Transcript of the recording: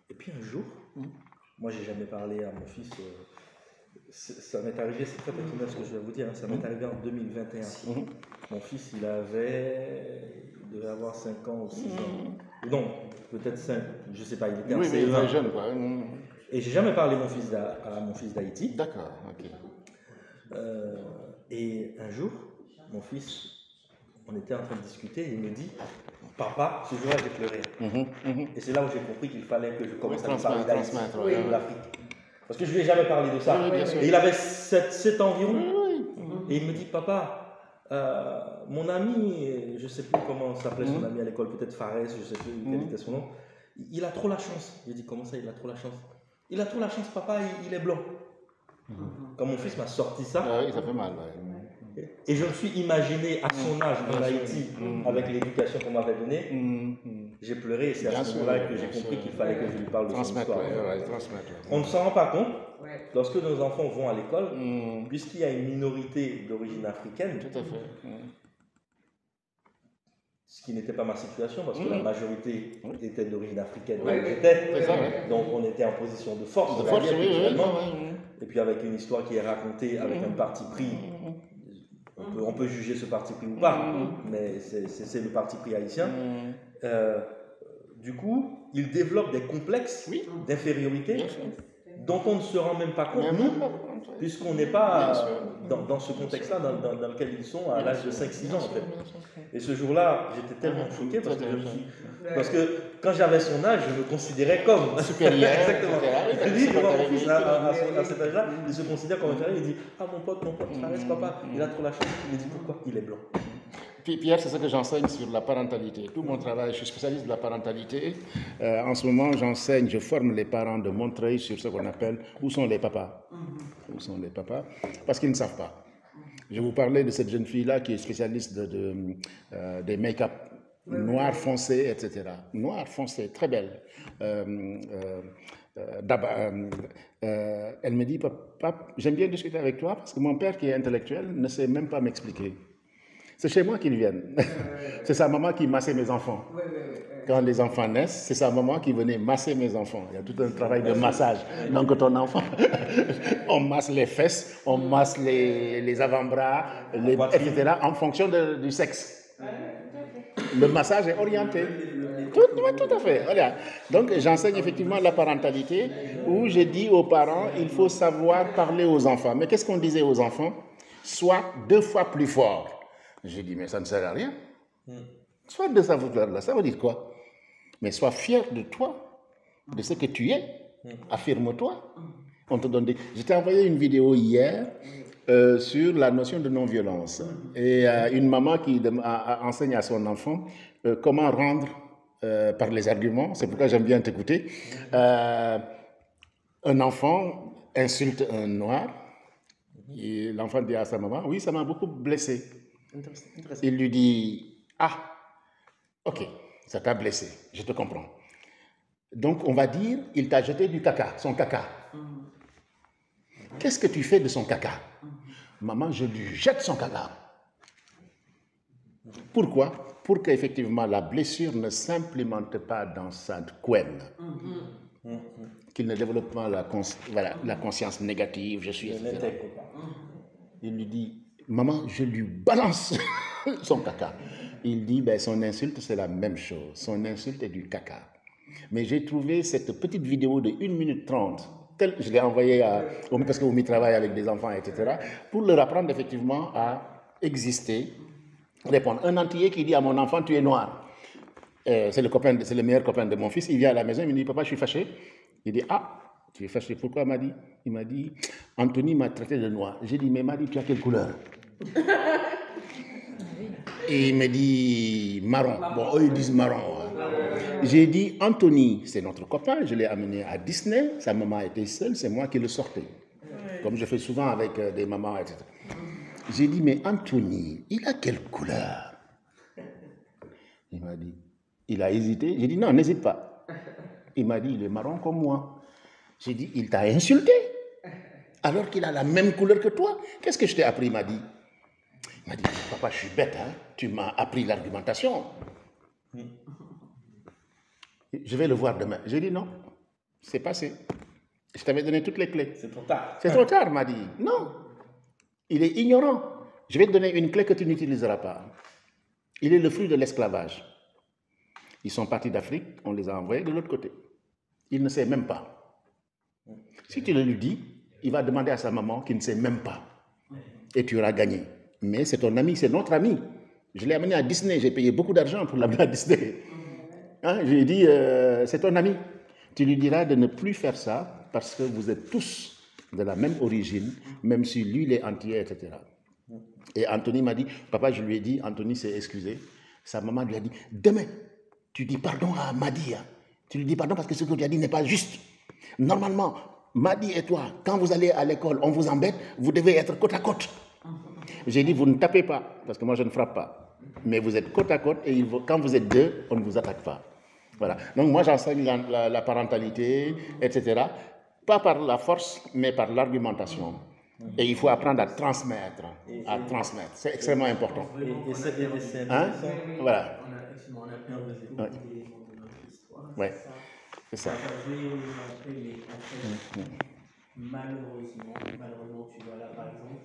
Et puis un jour, moi j'ai jamais parlé à mon fils, ça m'est arrivé, c'est très personnel ce que je vais vous dire, hein, ça m'est arrivé en 2021. Mon fils il devait avoir 5 ans ou 6 ans. Non, peut-être 5, je sais pas, il était assez jeune quoi. Et j'ai jamais parlé à mon fils d'Haïti. D'accord, ok. Et un jour, mon fils, on était en train de discuter et il me dit, papa, ce jour-là j'ai pleuré. Et c'est là où j'ai compris qu'il fallait que je commence à lui parler d'Haïti, de l'Afrique. Parce que je ne lui ai jamais parlé de ça. Et il avait 7 ans environ. Et il me dit, papa, mon ami, je ne sais plus comment s'appelait son ami à l'école, peut-être Fares, je ne sais plus quel était son nom, il a trop la chance. J'ai dit, comment ça, il a trop la chance? Il a trop la chance, papa, il est blanc. Quand mon fils m'a sorti ça, ça fait mal. Et je me suis imaginé à son âge en Haïti, avec l'éducation qu'on m'avait donnée, j'ai pleuré et c'est à ce moment-là que j'ai compris qu'il fallait que je lui parle de son histoire. On ne s'en rend pas compte lorsque nos enfants vont à l'école, puisqu'il y a une minorité d'origine africaine. Tout à fait. Ce qui n'était pas ma situation parce que la majorité était d'origine africaine. Donc on était en position de force. Et puis avec une histoire qui est racontée avec un parti pris. On peut juger ce parti pris ou pas, mais c'est le parti pris haïtien. Du coup, il développe des complexes d'infériorité dont on ne se rend même pas compte, nous, puisqu'on n'est pas dans ce contexte-là dans lequel ils sont à l'âge de 5-6 ans, en fait. Et ce jour-là, j'étais tellement choqué parce que quand j'avais son âge, je me considérais comme supérieur. Exactement. Lui, mon fils, à cet âge-là, il se considère comme inférieur. Il dit, ah mon pote, Fares, papa, il a trop la chance. Il me dit, pourquoi? Il est blanc. Pierre, c'est ça que j'enseigne sur la parentalité. Tout mon travail, je suis spécialiste de la parentalité. En ce moment, je forme les parents de Montreuil sur ce qu'on appelle où sont les papas. Où sont les papas? Parce qu'ils ne savent pas. Je vous parlais de cette jeune fille-là qui est spécialiste des make-up noir foncé, etc. Noir foncé, très belle. Elle me dit, papa, j'aime bien discuter avec toi parce que mon père qui est intellectuel ne sait même pas m'expliquer. C'est chez moi qu'ils viennent. C'est sa maman qui massait mes enfants. Quand les enfants naissent, c'est sa maman qui venait masser mes enfants. Il y a tout un travail de massage. Donc ton enfant, on masse les fesses, on masse les avant-bras, etc. en fonction du sexe. Le massage est orienté. Tout à fait. Voilà. Donc j'enseigne effectivement la parentalité où je dis aux parents, il faut savoir parler aux enfants. Mais qu'est-ce qu'on disait aux enfants? Sois 2 fois plus fort. J'ai dit, mais ça ne sert à rien. Sois de sa valeur-là, ça veut dire quoi? Mais sois fier de toi, de ce que tu es. Affirme-toi. On te donne Je t'ai envoyé une vidéo hier sur la notion de non-violence. Et une maman qui enseigne à son enfant comment rendre par les arguments. C'est pourquoi j'aime bien t'écouter. Un enfant insulte un noir. Et l'enfant dit à sa maman, oui, ça m'a beaucoup blessé. Il lui dit, ah, ok, ça t'a blessé, je te comprends. Donc on va dire, il t'a jeté du caca, son caca. Qu'est-ce que tu fais de son caca? Maman, je lui jette son caca. Pourquoi? Pour qu'effectivement la blessure ne s'implémente pas dans sa couenne. Qu'il ne développe pas la conscience négative, je suis... Il lui dit, maman, je lui balance son caca. Il dit, ben, son insulte, c'est la même chose. Son insulte est du caca. Mais j'ai trouvé cette petite vidéo de 1 minute 30. Je l'ai envoyée parce que Oumi travaille avec des enfants, etc. Pour leur apprendre effectivement à exister, répondre. Un antillais qui dit à mon enfant, tu es noir. C'est le meilleur copain de mon fils. Il vient à la maison, il me dit, papa, je suis fâché. Il dit, ah, tu es fâché, pourquoi? Il m'a dit, Anthony m'a traité de noir. J'ai dit, mais Madi, tu as quelle couleur? Et il me dit marron. Bon, eux ils disent marron. J'ai dit, Anthony, c'est notre copain, je l'ai amené à Disney, sa maman était seule, c'est moi qui le sortais. Comme je fais souvent avec des mamans, etc. J'ai dit, mais Anthony, il a quelle couleur? Il m'a dit, il a hésité. J'ai dit, non, n'hésite pas. Il m'a dit, il est marron comme moi. J'ai dit, il t'a insulté alors qu'il a la même couleur que toi. Qu'est-ce que je t'ai appris? Il m'a dit, papa, je suis bête, hein? Tu m'as appris l'argumentation. Je vais le voir demain. J'ai dit non, c'est passé. Je t'avais donné toutes les clés. C'est trop tard. C'est trop tard, m'a dit. Non, il est ignorant. Je vais te donner une clé que tu n'utiliseras pas. Il est le fruit de l'esclavage. Ils sont partis d'Afrique, on les a envoyés de l'autre côté. Il ne sait même pas. Si tu le lui dis, il va demander à sa maman qui ne sait même pas. Et tu auras gagné. Mais c'est ton ami, c'est notre ami. Je l'ai amené à Disney, j'ai payé beaucoup d'argent pour l'amener à Disney. Hein, je lui ai dit, c'est ton ami. Tu lui diras de ne plus faire ça parce que vous êtes tous de la même origine, même si lui, il est antillais, etc. Et Anthony m'a dit, papa, je lui ai dit, Anthony s'est excusé. Sa maman lui a dit, demain, tu dis pardon à Madi. Hein. Tu lui dis pardon parce que ce que tu as dit n'est pas juste. Normalement, Madi et toi, quand vous allez à l'école, on vous embête, vous devez être côte à côte. J'ai dit, vous ne tapez pas, parce que moi je ne frappe pas. Mais vous êtes côte à côte et quand vous êtes deux, on ne vous attaque pas. Voilà. Donc moi j'enseigne la parentalité, etc. Pas par la force, mais par l'argumentation. Et il faut apprendre à transmettre. C'est extrêmement important. Et c'est hein? Voilà. On a appris Ouais. beaucoup d'éléments de notre histoire. Ouais. C'est ça. Malheureusement, tu vois là par exemple,